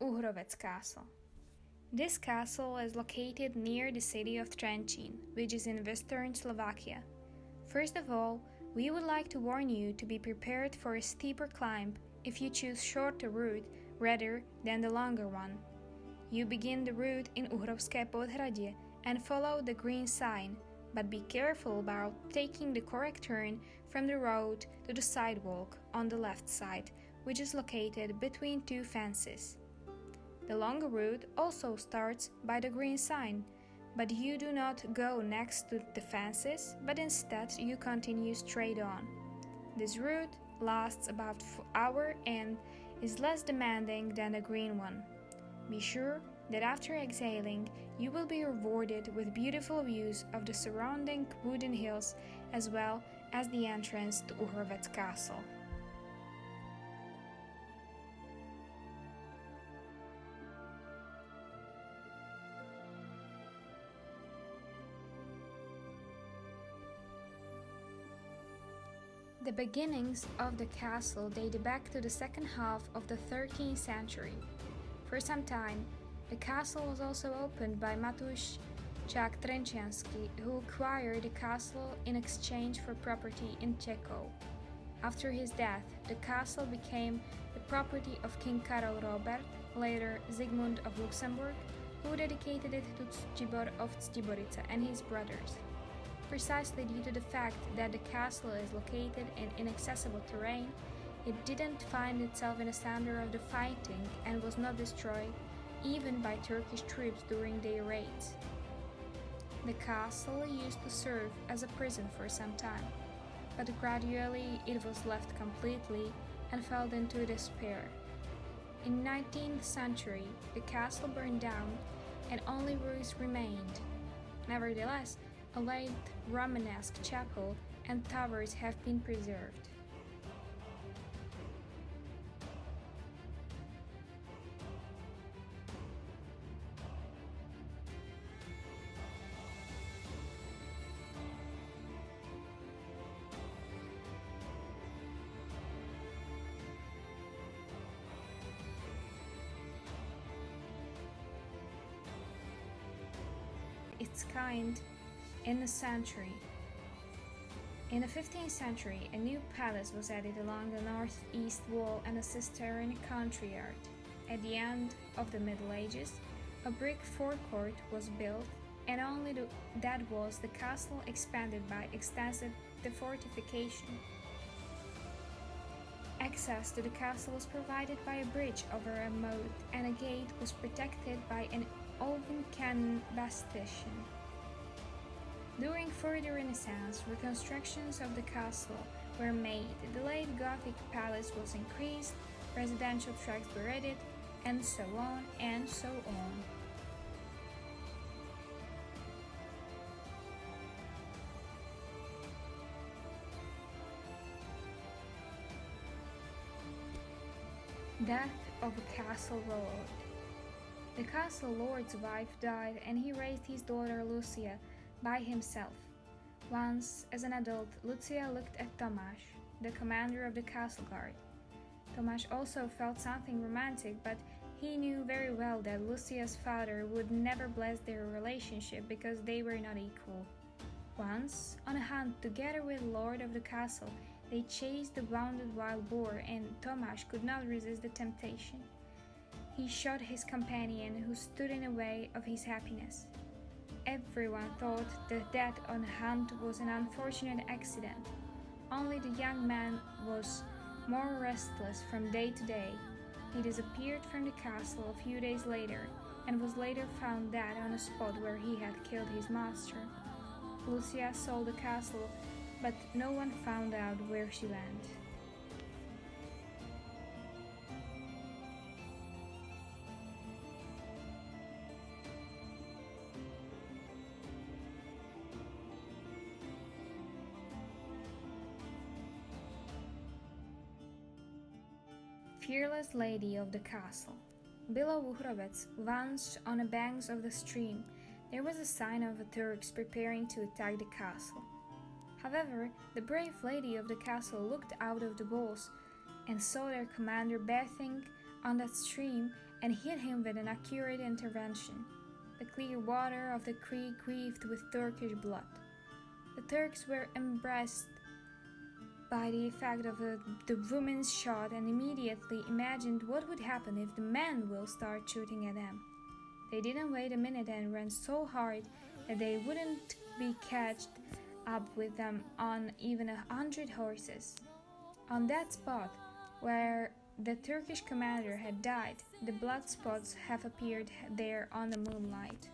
Uhrovec Castle. This castle is located near the city of Trenčín, which is in western Slovakia. First of all, we would like to warn you to be prepared for a steeper climb if you choose shorter route rather than the longer one. You begin the route in Uhrovské Podhradie and follow the green sign, but be careful about taking the correct turn from the road to the sidewalk on the left side, which is located between two fences. The longer route also starts by the green sign, but you do not go next to the fences, but instead you continue straight on. This route lasts about an hour and is less demanding than the green one. Be sure that after exhaling, you will be rewarded with beautiful views of the surrounding wooden hills as well as the entrance to Uhrovec Castle. The beginnings of the castle date back to the second half of the 13th century. For some time, the castle was also opened by Matúš Čák Trenčiansky, who acquired the castle in exchange for property in Čechov. After his death, the castle became the property of King Karol Robert, later Zygmunt of Luxembourg, who dedicated it to Ctibor of Ctiborice and his brothers. Precisely due to the fact that the castle is located in inaccessible terrain, it didn't find itself in the center of the fighting and was not destroyed even by Turkish troops during their raids. The castle used to serve as a prison for some time, but gradually it was left completely and fell into despair. In the 19th century, the castle burned down and only ruins remained. Nevertheless, a late Romanesque chapel and towers have been preserved. Its kind in the century. In the 15th century, a new palace was added along the northeast wall and a cistern courtyard. At the end of the Middle Ages, a brick forecourt was built, and only that was the castle expanded by extensive fortification. Access to the castle was provided by a bridge over a moat, and a gate was protected by an open cannon bastion. During further Renaissance, reconstructions of the castle were made, the late Gothic palace was increased, residential tracts were added, and so on and so on. Death of a castle lord. The castle lord's wife died and he raised his daughter Lucia by himself. Once, as an adult, Lucia looked at Tomáš, the commander of the castle guard. Tomáš also felt something romantic, but he knew very well that Lucia's father would never bless their relationship because they were not equal. Once, on a hunt together with the lord of the castle, they chased the wounded wild boar and Tomáš could not resist the temptation. He shot his companion who stood in the way of his happiness. Everyone thought that death on the hunt was an unfortunate accident. Only the young man was more restless from day to day. He disappeared from the castle a few days later and was later found dead on a spot where he had killed his master. Lucia sold the castle, but no one found out where she went. Fearless lady of the castle. Below Uhrovec, once on the banks of the stream, there was a sign of the Turks preparing to attack the castle. However, the brave lady of the castle looked out of the walls and saw their commander bathing on that stream and hit him with an accurate intervention. The clear water of the creek breathed with Turkish blood. The Turks were embarrassed by the effect of the woman's shot and immediately imagined what would happen if the men will start shooting at them. They didn't wait a minute and ran so hard that they wouldn't be catched up with them on even 100 horses. On that spot where the Turkish commander had died, the blood spots have appeared there on the moonlight.